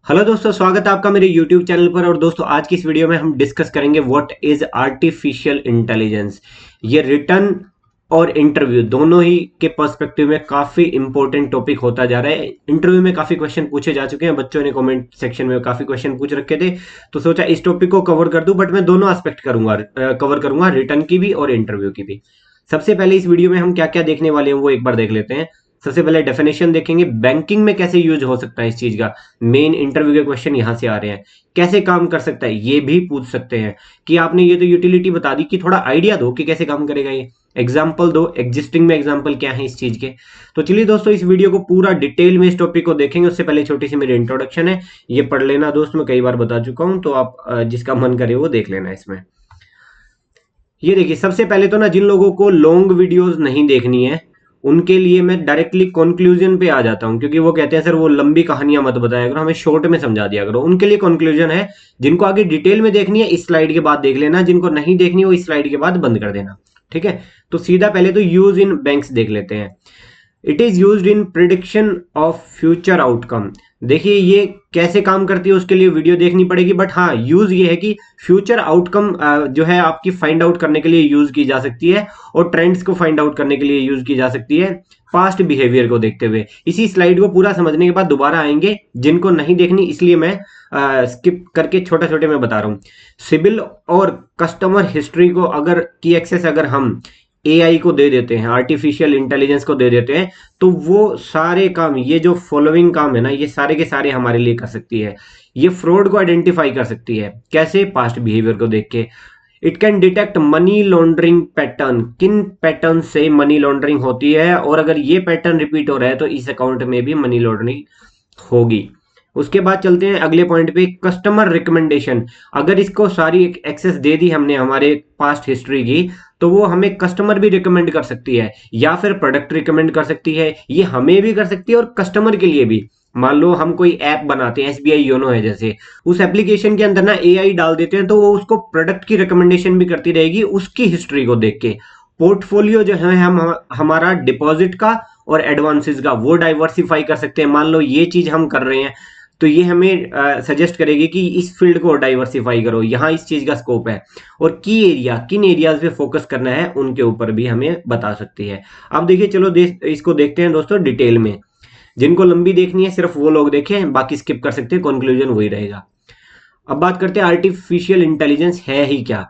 Hello दोस्तों, स्वागत है आपका मेरे YouTube चैनल पर। और दोस्तों, आज की इस वीडियो में हम डिस्कस करेंगे व्हाट इज आर्टिफिशियल इंटेलिजेंस। ये रिटर्न और इंटरव्यू दोनों ही के पर्सपेक्टिव में काफी इंपॉर्टेंट टॉपिक होता जा रहा है। इंटरव्यू में काफी क्वेश्चन पूछे जा चुके हैं, बच्चों ने कमेंट सेक्शन में काफी क्वेश्चन पूछ रखे थे, तो सोचा इस टॉपिक को कवर कर दूं। बट मैं दोनों एस्पेक्ट कवर करूंगा, रिटर्न की भी और इंटरव्यू की भी। सबसे पहले इस वीडियो में हम क्या क्या देखने वाले हैं वो एक बार देख लेते हैं। सबसे पहले डेफिनेशन देखेंगे, बैंकिंग में कैसे यूज हो सकता है इस चीज का। मेन इंटरव्यू के क्वेश्चन यहां से आ रहे हैं। कैसे काम कर सकता है ये भी पूछ सकते हैं कि आपने ये तो यूटिलिटी बता दी, कि थोड़ा आइडिया दो कि कैसे काम करेगा ये। एग्जाम्पल दो, एग्जिस्टिंग में एग्जाम्पल क्या है इस चीज के। तो चलिए दोस्तों, इस वीडियो को पूरा डिटेल में इस टॉपिक को देखेंगे। उससे पहले छोटी सी मेरी इंट्रोडक्शन है, ये पढ़ लेना दोस्त, मैं कई बार बता चुका हूं, तो आप जिसका मन करे वो देख लेना इसमें। ये देखिए, सबसे पहले तो ना, जिन लोगों को लॉन्ग वीडियोस नहीं देखनी है उनके लिए मैं डायरेक्टली कंक्लूजन पे आ जाता हूं, क्योंकि वो कहते हैं सर वो लंबी कहानियां मत बताया करो, हमें शॉर्ट में समझा दिया करो। उनके लिए कंक्लूजन है। जिनको आगे डिटेल में देखनी है इस स्लाइड के बाद देख लेना, जिनको नहीं देखनी वो इस स्लाइड के बाद बंद कर देना। ठीक है, तो सीधा पहले तो यूज इन बैंक्स देख लेते हैं। It is used in prediction of future outcome. देखिए ये कैसे काम करती है, उसके लिए वीडियो देखनी पड़ेगी। बट हाँ, यूज ये है कि फ्यूचर आउटकम जो है आपकी फाइंड आउट करने के लिए यूज की जा सकती है, और ट्रेंड्स को फाइंड आउट करने के लिए यूज की जा सकती है, पास्ट बिहेवियर को देखते हुए। इसी स्लाइड को पूरा समझने के बाद दोबारा आएंगे। जिनको नहीं देखनी इसलिए मैं स्किप करके छोटे छोटे में बता रहा हूँ। सिबिल और कस्टमर हिस्ट्री को अगर की एक्सेस अगर हम एआई को दे देते हैं, आर्टिफिशियल इंटेलिजेंस को दे देते हैं, तो वो सारे काम, ये जो फॉलोइंग काम है ना, ये सारे के सारे हमारे लिए कर सकती है। ये फ्रॉड को आइडेंटिफाई कर सकती है। कैसे? पास्ट बिहेवियर को देख के। It can detect money laundering pattern, किन पैटर्न से मनी लॉन्ड्रिंग होती है, और अगर ये पैटर्न रिपीट हो रहा है तो इस अकाउंट में भी मनी लॉन्ड्रिंग होगी। उसके बाद चलते हैं अगले पॉइंट पे, कस्टमर रिकमेंडेशन। अगर इसको सारी एक्सेस दे दी हमने हमारे पास्ट हिस्ट्री की, तो वो हमें कस्टमर भी रिकमेंड कर सकती है, या फिर प्रोडक्ट रिकमेंड कर सकती है। ये हमें भी कर सकती है और कस्टमर के लिए भी। मान लो हम कोई ऐप बनाते हैं, एसबीआई योनो है जैसे, उस एप्लीकेशन के अंदर ना एआई डाल देते हैं, तो वो उसको प्रोडक्ट की रिकमेंडेशन भी करती रहेगी उसकी हिस्ट्री को देख के। पोर्टफोलियो जो है हम हमारा डिपॉजिट का और एडवांसेस का वो डाइवर्सिफाई कर सकते हैं। मान लो ये चीज हम कर रहे हैं, तो ये हमें सजेस्ट करेगी कि इस फील्ड को डाइवर्सिफाई करो, यहाँ इस चीज का स्कोप है। और की एरिया, किन एरियाज पे फोकस करना है उनके ऊपर भी हमें बता सकती है। अब देखिए, चलो इसको देखते हैं दोस्तों डिटेल में। जिनको लंबी देखनी है सिर्फ वो लोग देखें, बाकी स्किप कर सकते हैं, कंक्लूजन वही रहेगा। अब बात करते हैं आर्टिफिशियल इंटेलिजेंस है ही क्या।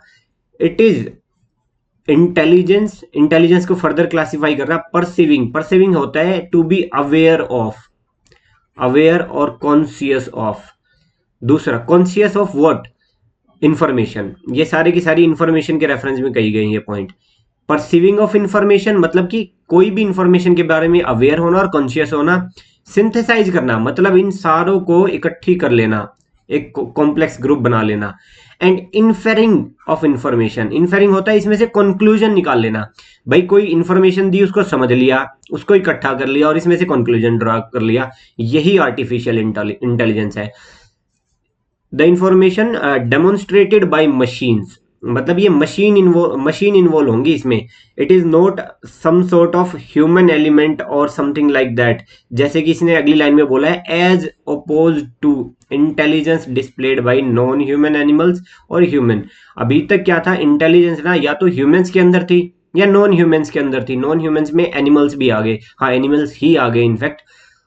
इट इज इंटेलिजेंस, इंटेलिजेंस को फर्दर क्लासिफाई कर रहा है परसीविंग। परसीविंग होता है to be aware of, aware और कॉन्शियस ऑफ। दूसरा, कॉन्शियस ऑफ व्हाट? इंफॉर्मेशन। ये सारे की सारी इंफॉर्मेशन के रेफरेंस में कही गई ये पॉइंट। परसीविंग ऑफ इंफॉर्मेशन मतलब कि कोई भी इंफॉर्मेशन के बारे में अवेयर होना और कॉन्शियस होना। सिंथेसाइज करना मतलब इन सारों को इकट्ठी कर लेना, एक कॉम्प्लेक्स ग्रुप बना लेना। एंड इन्फेरिंग ऑफ इंफॉर्मेशन, इन्फेरिंग होता है इसमें से कंक्लूजन निकाल लेना। भाई कोई इंफॉर्मेशन दी, उसको समझ लिया, उसको इकट्ठा कर लिया और इसमें से कंक्लूजन ड्रा कर लिया। यही आर्टिफिशियल इंटेलिजेंस है। The information demonstrated by machines, मतलब ये मशीन इन्वॉल्व होंगी इसमें। It is not some sort of human element or something like that. जैसे कि इसने अगली लाइन में बोला है, as oppose to intelligence displayed by non human animals और ह्यूमन। अभी तक क्या था, इंटेलिजेंस ना या तो ह्यूमंस के अंदर थी या नॉन ह्यूमंस के अंदर थी। नॉन ह्यूमंस में एनिमल्स भी आ गए, हाँ एनिमल्स ही आ गए इनफैक्ट।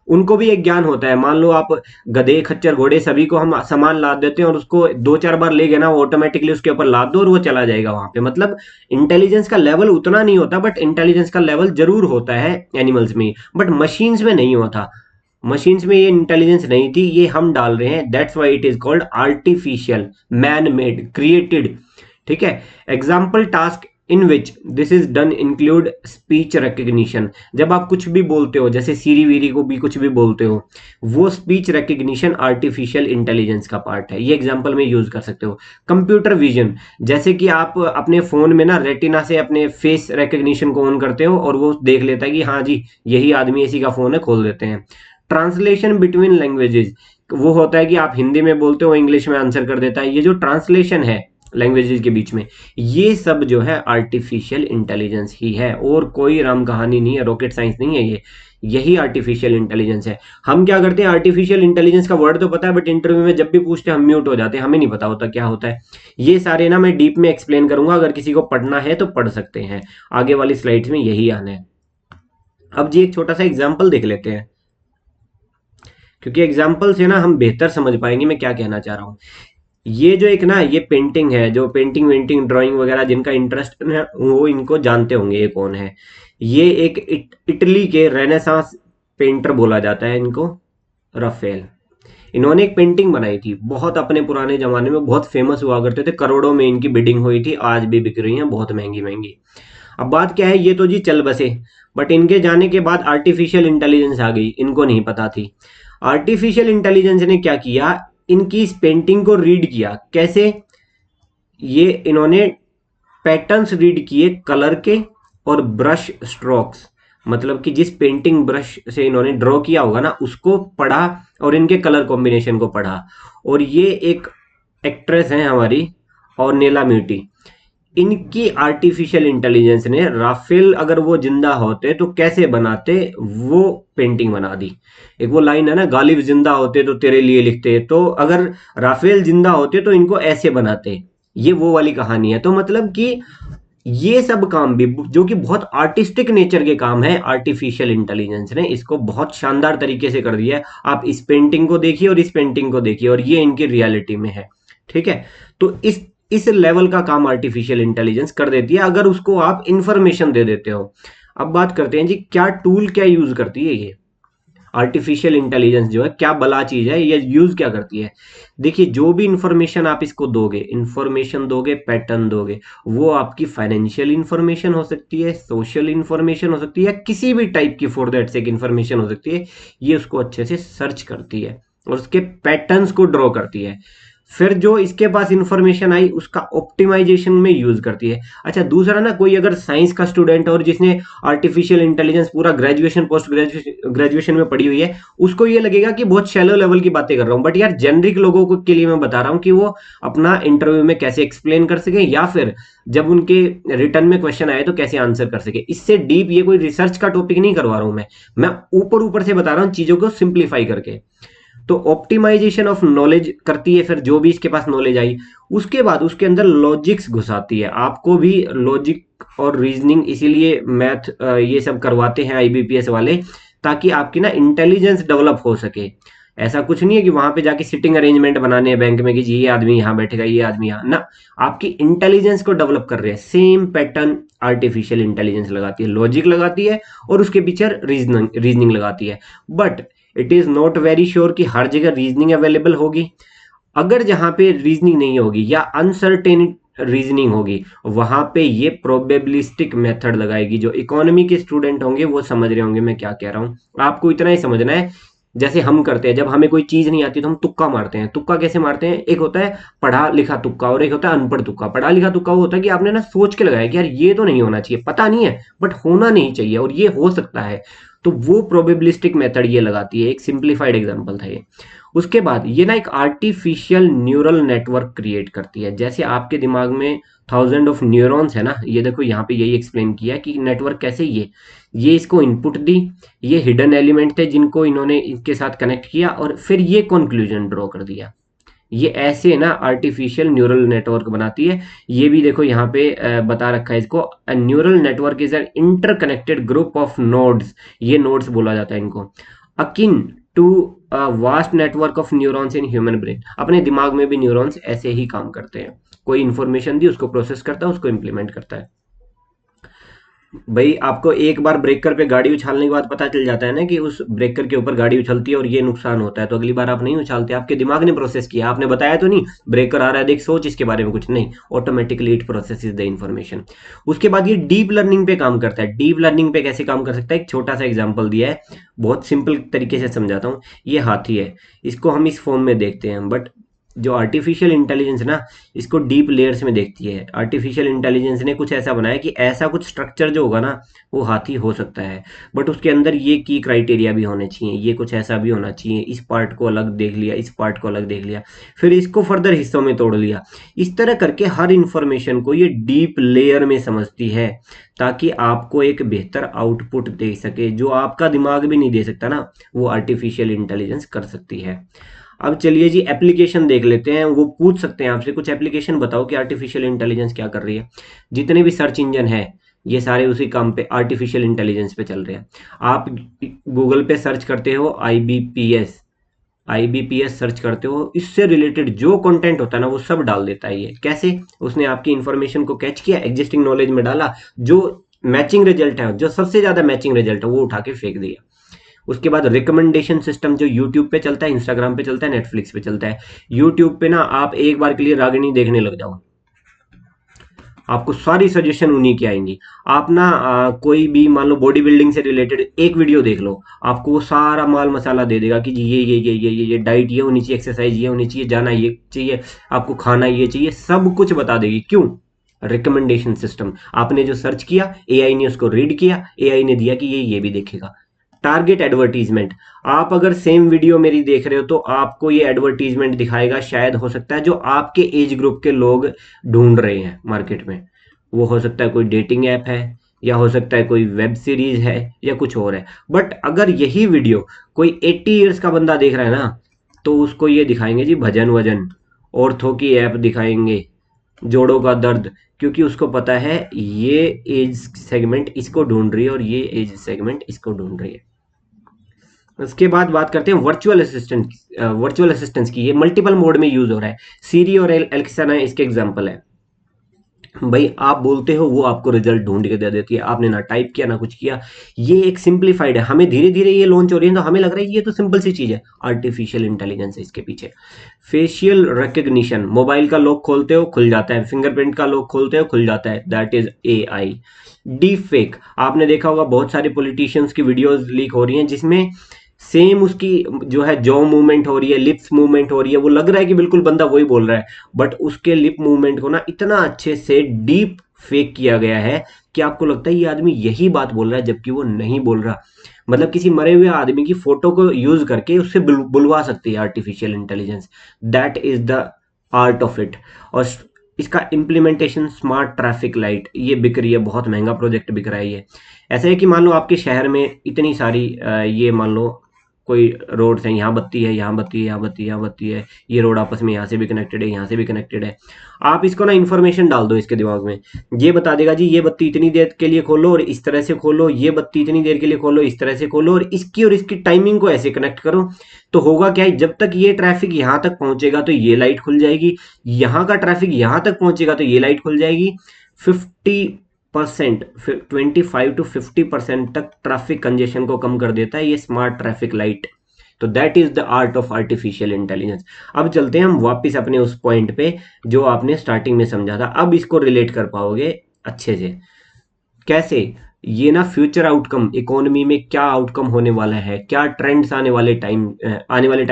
उनको भी एक ज्ञान होता है। मान लो आप गधे, खच्चर, घोड़े सभी को हम सामान लाद देते हैं और उसको दो चार बार ले गए ना, वो ऑटोमेटिकली उसके ऊपर लाद दो और वो चला जाएगा वहां पे। मतलब इंटेलिजेंस का लेवल उतना नहीं होता, बट इंटेलिजेंस का लेवल जरूर होता है एनिमल्स में, बट मशीन्स में नहीं होता। मशीन्स में ये इंटेलिजेंस नहीं थी, ये हम डाल रहे हैं। That's why it is called artificial, man made, created. ठीक है। Example task in which this is done include speech recognition. जब आप कुछ भी बोलते हो, जैसे सीरी वीरी को भी कुछ भी बोलते हो, वो स्पीच रिकग्निशन आर्टिफिशियल इंटेलिजेंस का पार्ट है। ये एग्जांपल में यूज कर सकते हो। कंप्यूटर विजन, जैसे कि आप अपने फोन में ना रेटिना से अपने फेस रिकग्निशन को ऑन करते हो और वो देख लेता है कि हाँ जी यही आदमी, इसी का फोन है, खोल देते हैं। ट्रांसलेशन बिटवीन लैंग्वेजेस, वो होता है कि आप हिंदी में बोलते हो, इंग्लिश में आंसर कर देता है। ये जो ट्रांसलेशन है लैंग्वेजेस के बीच में, ये सब जो है आर्टिफिशियल इंटेलिजेंस ही है, और कोई राम कहानी नहीं है, रॉकेट साइंस नहीं है ये। यही आर्टिफिशियल इंटेलिजेंस है। हम क्या करते हैं, आर्टिफिशियल इंटेलिजेंस का वर्ड तो पता है, बट इंटरव्यू में जब भी पूछते हैं हम म्यूट हो जाते हैं, हमें नहीं पता होता क्या होता है। ये सारे ना मैं डीप में एक्सप्लेन करूंगा, अगर किसी को पढ़ना है तो पढ़ सकते हैं, आगे वाली स्लाइड्स में यही आना है। अब जी एक छोटा सा एग्जाम्पल देख लेते हैं, क्योंकि एग्जाम्पल से ना हम बेहतर समझ पाएंगे मैं क्या कहना चाह रहा हूँ। ये जो एक ना ये पेंटिंग है, जो पेंटिंग वेंटिंग ड्राइंग वगैरह जिनका इंटरेस्ट है वो इनको जानते होंगे ये कौन है। ये एक इटली के रेनेसांस पेंटर बोला जाता है इनको, राफेल। इन्होंने एक पेंटिंग बनाई थी, बहुत अपने पुराने जमाने में बहुत फेमस हुआ करते थे, करोड़ों में इनकी बिडिंग हुई थी, आज भी बिक रही हैं बहुत महंगी महंगी। अब बात क्या है, ये तो जी चल बसे, बट इनके जाने के बाद आर्टिफिशियल इंटेलिजेंस आ गई, इनको नहीं पता थी। आर्टिफिशियल इंटेलिजेंस ने क्या किया, इनकी इस पेंटिंग को रीड किया। कैसे, ये इन्होंने पैटर्न्स रीड किए कलर के और ब्रश स्ट्रोक्स, मतलब कि जिस पेंटिंग ब्रश से इन्होंने ड्रॉ किया होगा ना उसको पढ़ा, और इनके कलर कॉम्बिनेशन को पढ़ा। और ये एक एक्ट्रेस हैं हमारी, और नेला म्यूटी, इनकी आर्टिफिशियल इंटेलिजेंस ने राफेल अगर वो जिंदा होते तो कैसे बनाते, वो पेंटिंग बना दी। एक वो लाइन है ना, गालिब जिंदा होते तो तेरे लिए लिखते, तो अगर राफेल जिंदा होते तो इनको ऐसे बनाते। ये वो वाली कहानी है। तो मतलब कि ये सब काम भी जो कि बहुत आर्टिस्टिक नेचर के काम है, आर्टिफिशियल इंटेलिजेंस ने इसको बहुत शानदार तरीके से कर दिया है। आप इस पेंटिंग को देखिए और इस पेंटिंग को देखिए, और ये इनकी रियलिटी में है। ठीक है, तो इस लेवल का काम आर्टिफिशियल इंटेलिजेंस कर देती है, अगर उसको आप इंफॉर्मेशन दे देते हो। अब बात करते हैं जी, क्या टूल क्या यूज करती है ये आर्टिफिशियल इंटेलिजेंस, जो है क्या बला चीज है, ये यूज क्या करती है। देखिए, जो भी इंफॉर्मेशन आप इसको दोगे, इंफॉर्मेशन दोगे, पैटर्न दोगे, वो आपकी फाइनेंशियल इंफॉर्मेशन हो सकती है, सोशल इंफॉर्मेशन हो सकती है, किसी भी टाइप की फॉर दैट सेक इंफॉर्मेशन हो सकती है। ये उसको अच्छे से सर्च करती है और उसके पैटर्न्स को ड्रॉ करती है। फिर जो इसके पास इंफॉर्मेशन आई उसका ऑप्टिमाइजेशन में यूज करती है। अच्छा, दूसरा ना, कोई अगर साइंस का स्टूडेंट और जिसने आर्टिफिशियल इंटेलिजेंस पूरा ग्रेजुएशन पोस्ट ग्रेजुएशन में पढ़ी हुई है, उसको ये लगेगा कि बहुत शैलो लेवल की बातें कर रहा हूं, बट यार जेनरिक लोगों को के लिए मैं बता रहा हूं कि वो अपना इंटरव्यू में कैसे एक्सप्लेन कर सके, या फिर जब उनके रिटर्न में क्वेश्चन आए तो कैसे आंसर कर सके। इससे डीप ये कोई रिसर्च का टॉपिक नहीं करवा रहा हूं मैं ऊपर ऊपर से बता रहा हूं चीजों को सिंप्लीफाई करके। तो ऑप्टिमाइजेशन ऑफ नॉलेज करती है, फिर जो भी इसके पास नॉलेज आई उसके बाद उसके अंदर लॉजिक्स घुसाती है। आपको भी लॉजिक और रीजनिंग इसीलिए मैथ ये सब करवाते हैं आईबीपीएस वाले, ताकि आपकी ना इंटेलिजेंस डेवलप हो सके। ऐसा कुछ नहीं है कि वहां पे जाके सिटिंग अरेंजमेंट बनाने हैं बैंक में कि जी ये आदमी यहाँ बैठेगा, ये आदमी यहाँ ना, आपकी इंटेलिजेंस को डेवलप कर रहे हैं। सेम पैटर्न आर्टिफिशियल इंटेलिजेंस लगाती है, लॉजिक लगाती है और उसके पीछे रीजनिंग लगाती है। But it is not very sure कि हर जगह रीजनिंग अवेलेबल होगी। अगर जहां पे रीजनिंग नहीं होगी या अनसर्टेन रीजनिंग होगी, वहां पे ये प्रोबेबिलिस्टिक मेथड लगाएगी। जो इकोनॉमी के स्टूडेंट होंगे वो समझ रहे होंगे मैं क्या कह रहा हूं। आपको इतना ही समझना है, जैसे हम करते हैं, जब हमें कोई चीज नहीं आती तो हम तुक्का मारते हैं। तुक्का कैसे मारते हैं, एक होता है पढ़ा लिखा तुक्का और एक होता है अनपढ़ तुक्का। पढ़ा लिखा तुक्का वो होता है कि आपने ना सोच के लगाया कि यार ये तो नहीं होना चाहिए, पता नहीं है बट होना नहीं चाहिए और ये हो सकता है, तो वो प्रोबेबिलिस्टिक मेथड ये लगाती है। एक सिंप्लीफाइड एग्जांपल था ये। उसके बाद ये ना एक आर्टिफिशियल न्यूरल नेटवर्क क्रिएट करती है। जैसे आपके दिमाग में थाउजेंड ऑफ न्यूरॉन्स है ना, ये देखो यहाँ पे यही एक्सप्लेन किया कि नेटवर्क कैसे, ये इसको इनपुट दी, ये हिडन एलिमेंट थे जिनको इन्होंने इसके साथ कनेक्ट किया और फिर ये कंक्लूजन ड्रॉ कर दिया। ये ऐसे ना आर्टिफिशियल न्यूरल नेटवर्क बनाती है। ये भी देखो यहाँ पे बता रखा है इसको, neural network is an interconnected group of nodes, ये नोड्स बोला जाता है इनको, akin to vast network of neurons in human brain. अपने दिमाग में भी न्यूरॉन्स ऐसे ही काम करते हैं, कोई इंफॉर्मेशन दी उसको प्रोसेस करता है, उसको इंप्लीमेंट करता है। भाई आपको एक बार ब्रेकर पे गाड़ी उछालने के बाद पता चल जाता है ना कि उस ब्रेकर के ऊपर गाड़ी उछलती है और ये नुकसान होता है, तो अगली बार आप नहीं उछालते। आपके दिमाग ने प्रोसेस किया, आपने बताया तो नहीं ब्रेकर आ रहा है देख सोच इसके बारे में कुछ नहीं, automatically it processes the information. उसके बाद ये डीप लर्निंग पे काम करता है। डीप लर्निंग पे कैसे काम कर सकता है, एक छोटा सा एग्जाम्पल दिया है, बहुत सिंपल तरीके से समझाता हूँ। ये हाथी है, इसको हम इस फॉर्म में देखते हैं, बट जो आर्टिफिशियल इंटेलिजेंस ना, इसको डीप लेयर्स में देखती है। आर्टिफिशियल इंटेलिजेंस ने कुछ ऐसा बनाया कि ऐसा कुछ स्ट्रक्चर जो होगा ना, वो हाथी हो सकता है, बट उसके अंदर ये की क्राइटेरिया भी होने चाहिए, ये कुछ ऐसा भी होना चाहिए, इस पार्ट को अलग देख लिया, इस पार्ट को अलग देख लिया, फिर इसको फर्दर हिस्सों में तोड़ लिया। इस तरह करके हर इंफॉर्मेशन को ये डीप लेयर में समझती है, ताकि आपको एक बेहतर आउटपुट दे सके। जो आपका दिमाग भी नहीं दे सकता ना, वो आर्टिफिशियल इंटेलिजेंस कर सकती है। अब चलिए जी एप्लीकेशन देख लेते हैं। वो पूछ सकते हैं आपसे कुछ एप्लीकेशन बताओ कि आर्टिफिशियल इंटेलिजेंस क्या कर रही है। जितने भी सर्च इंजन है, ये सारे उसी काम पे आर्टिफिशियल इंटेलिजेंस पे चल रहे हैं। आप गूगल पे सर्च करते हो आईबीपीएस सर्च करते हो, इससे रिलेटेड जो कंटेंट होता है ना, वो सब डाल देता है। ये कैसे? उसने आपकी इंफॉर्मेशन को कैच किया, एग्जिस्टिंग नॉलेज में डाला, जो मैचिंग रिजल्ट है, जो सबसे ज्यादा मैचिंग रिजल्ट है, वो उठा के फेंक दिया। उसके बाद रिकमेंडेशन सिस्टम जो यूट्यूब पे चलता है, इंस्टाग्राम पे चलता है, नेटफ्लिक्स पे चलता है। यूट्यूब पे ना आप एक बार के लिए रागिनी देखने लग जाओ, आपको सारी सजेशन उन्हीं की आएंगी। आप ना कोई भी मान लो बॉडी बिल्डिंग से रिलेटेड एक वीडियो देख लो, आपको वो सारा माल मसाला दे देगा कि जी ये डाइट ये होनी चाहिए, एक्सरसाइज ये होनी चाहिए, जाना ये चाहिए, आपको खाना ये चाहिए, सब कुछ बता देगी। क्यों? Recommendation system. आपने जो सर्च किया, एआई ने उसको रीड किया, एआई ने दिया कि ये भी देखेगा। Target advertisement. आप अगर सेम वीडियो मेरी देख रहे हो तो आपको ये एडवर्टीजमेंट दिखाएगा, शायद हो सकता है जो आपके एज ग्रुप के लोग ढूंढ रहे हैं मार्केट में। वो हो सकता है कोई डेटिंग ऐप है, या हो सकता है कोई वेब सीरीज है, या कुछ और है। बट अगर यही वीडियो कोई 80 ईयर्स का बंदा देख रहा है ना, तो उसको ये दिखाएंगे जी भजन वजन, ऑर्थो की ऐप दिखाएंगे, जोड़ों का दर्द, क्योंकि उसको पता है ये एज सेगमेंट इसको ढूंढ रही है और ये एज सेगमेंट इसको ढूंढ रही है। उसके बाद बात करते हैं वर्चुअल असिस्टेंस की। ये मल्टीपल मोड में यूज हो रहा है। सीरी और एलेक्सा ना इसके एग्जांपल है। भाई आप बोलते हो, वो आपको रिजल्ट ढूंढ के दे देती है। आपने ना टाइप किया ना कुछ किया। ये एक सिंप्लीफाइड है। हमें धीरे धीरे ये लॉन्च हो रही है तो हमें लग रहा है ये तो सिंपल सी चीज है। आर्टिफिशियल इंटेलिजेंस है इसके पीछे। फेशियल रिकग्निशन, मोबाइल का लॉक खोलते हो खुल जाता है, फिंगरप्रिंट का लॉक खोलते हो खुल जाता है, that is AI. Deep fake, आपने देखा होगा बहुत सारे पॉलिटिशियंस की वीडियोस लीक हो रही हैं, जिसमें सेम उसकी जो है जॉ मूवमेंट हो रही है, लिप्स मूवमेंट हो रही है, वो लग रहा है कि बिल्कुल बंदा वही बोल रहा है, बट उसके लिप मूवमेंट को ना इतना अच्छे से डीप फेक किया गया है कि आपको लगता है ये आदमी यही बात बोल रहा है, जबकि वो नहीं बोल रहा। मतलब किसी मरे हुए आदमी की फोटो को यूज करके उससे बुलवा सकती है artificial intelligence. That is the art of it. और इसका इम्प्लीमेंटेशन स्मार्ट ट्रैफिक लाइट, ये बिक रही है, बहुत महंगा प्रोजेक्ट बिक रहा है ये। ऐसा है कि मान लो आपके शहर में इतनी सारी ये मान लो कोई रोड्स हैं, यहाँ बत्ती है, यहाँ बत्ती है, यहाँ बत्ती है, यहाँ बत्ती है, ये रोड आपस में यहाँ से भी कनेक्टेड है, यहाँ से भी कनेक्टेड है। आप इसको ना इन्फॉर्मेशन डाल दो इसके दिमाग में, ये बता देगा जी ये बत्ती इतनी देर के लिए खोलो और इस तरह से खोलो, ये बत्ती इतनी देर के लिए खोलो इस तरह से खोलो, और इसकी टाइमिंग को ऐसे कनेक्ट करो। तो होगा क्या है, जब तक ये ट्रैफिक यहाँ तक पहुंचेगा तो ये लाइट खुल जाएगी, यहाँ का ट्रैफिक यहाँ तक पहुंचेगा तो ये लाइट खुल जाएगी। 50%, 25 to 50% तक ट्रैफिक कंजेशन को कम कर देता है ये स्मार्ट ट्रैफिक लाइट। तो that is the art of artificial intelligence. अब चलते हैं हम वापस अपने उस पॉइंट पे जो आपने स्टार्टिंग में समझा था। अब इसको रिलेट कर पाओगे अच्छे से। कैसे? ये ना फ्यूचर आउटकम, इकोनॉमी में क्या आउटकम होने वाला है, क्या ट्रेंड्स आने वाले टाइम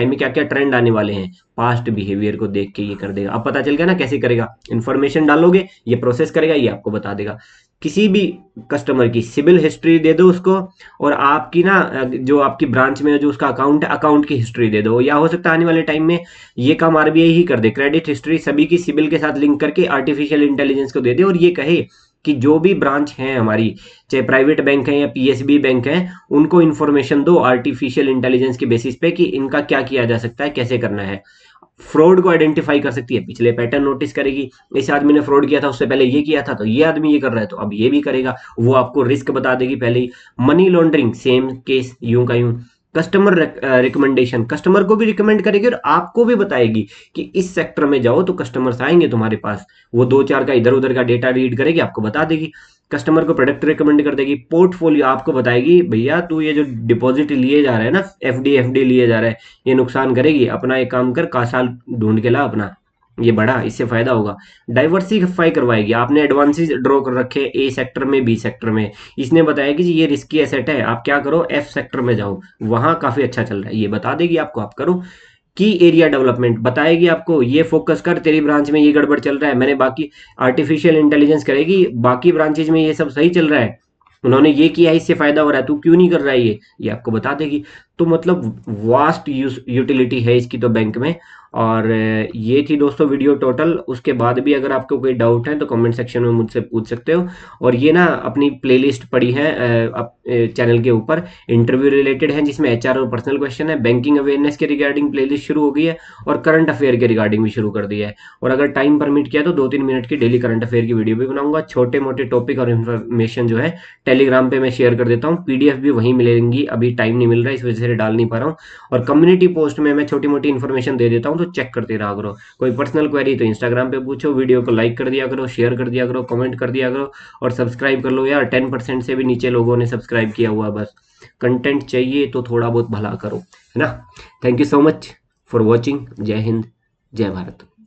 में क्या क्या ट्रेंड आने वाले हैं, पास्ट बिहेवियर को देख के ये कर देगा। अब पता चल गया ना कैसे करेगा। इंफॉर्मेशन डालोगे, ये प्रोसेस करेगा, ये आपको बता देगा। किसी भी कस्टमर की सिबिल हिस्ट्री दे दो उसको, और आपकी ना जो आपकी ब्रांच में जो उसका अकाउंट है, अकाउंट की हिस्ट्री दे दो। या हो सकता है आने वाले टाइम में ये काम आरबीआई ही कर दे, क्रेडिट हिस्ट्री सभी की सिबिल के साथ लिंक करके आर्टिफिशियल इंटेलिजेंस को दे दे, और ये कहे कि जो भी ब्रांच है हमारी, चाहे प्राइवेट बैंक है या पीएसबी बैंक है, उनको इन्फॉर्मेशन दो आर्टिफिशियल इंटेलिजेंस के बेसिस पे कि इनका क्या किया जा सकता है, कैसे करना है। फ्रॉड को आइडेंटिफाई कर सकती है, पिछले पैटर्न नोटिस करेगी, इस आदमी ने फ्रॉड किया था, उससे पहले ये किया था, तो ये आदमी ये कर रहा है तो अब ये भी करेगा। वो आपको रिस्क बता देगी पहले ही। मनी लॉन्ड्रिंग सेम केस, यूं का यूं। कस्टमर रिकमेंडेशन, कस्टमर को भी रिकमेंड करेगी और आपको भी बताएगी कि इस सेक्टर में जाओ तो कस्टमर्स आएंगे तुम्हारे पास। वो दो चार का इधर उधर का डेटा रीड करेगी, आपको बता देगी। कस्टमर को प्रोडक्ट रिकमेंड कर देगी। पोर्टफोलियो आपको बताएगी, भैया तू ये जो डिपॉजिट लिए जा रहा है ना, एफडी लिए जा रहा है, ये नुकसान करेगी, अपना एक काम कर, का साल ढूंढ के ला अपना, ये बढ़ा, इससे फायदा होगा। डाइवर्सिफाई करवाएगी। आपने एडवांसेस ड्रॉ कर रखे ए सेक्टर में, बी सेक्टर में, इसने बताया कि जी ये रिस्की एसेट है, आप क्या करो एफ सेक्टर में जाओ, वहां काफी अच्छा चल रहा है, ये बता देगी आपको, आप करो। की एरिया डेवलपमेंट बताएगी आपको, ये फोकस कर, तेरी ब्रांच में ये गड़बड़ चल रहा है, मैंने बाकी आर्टिफिशियल इंटेलिजेंस करेगी बाकी ब्रांचेज में ये सब सही चल रहा है, उन्होंने ये किया है, इससे फायदा हो रहा है, तू क्यों नहीं कर रहा है ये आपको बता देगी। तो मतलब वास्ट यूटिलिटी है इसकी तो बैंक में। और ये थी दोस्तों वीडियो टोटल। उसके बाद भी अगर आपको कोई डाउट है तो कमेंट सेक्शन में मुझसे पूछ सकते हो। और ये ना अपनी प्लेलिस्ट पड़ी है चैनल के ऊपर, इंटरव्यू रिलेटेड है, जिसमें एचआर और पर्सनल क्वेश्चन है, बैंकिंग अवेयरनेस के रिगार्डिंग प्लेलिस्ट शुरू हो गई है, और करंट अफेयर के रिगार्डिंग भी शुरू कर दिया है। और अगर टाइम परमिट किया तो 2-3 मिनट की डेली करंट अफेयर की वीडियो भी बनाऊंगा। छोटे मोटे टॉपिक और इन्फॉर्मेशन जो है टेलीग्राम पे मैं शेयर कर देता हूँ, पीडीएफ भी वहीं मिलेंगी, अभी टाइम नहीं मिल रहा है इस वजह से डाल नहीं पा रहा हूँ। और कम्युनिटी पोस्ट में मैं छोटी मोटी इन्फॉर्मेशन दे देता हूँ, तो चेक करते रहा करो। कोई पर्सनल क्वेरी तो इंस्टाग्राम पे पूछो, वीडियो को लाइक कर दिया करो, शेयर कर दिया करो, कमेंट कर दिया करो, और सब्सक्राइब कर लो यार। 10% से भी नीचे लोगों ने सब्सक्राइब किया हुआ, बस कंटेंट चाहिए तो थोड़ा बहुत भला करो, है ना। Thank you so much for watching. जय हिंद, जय भारत।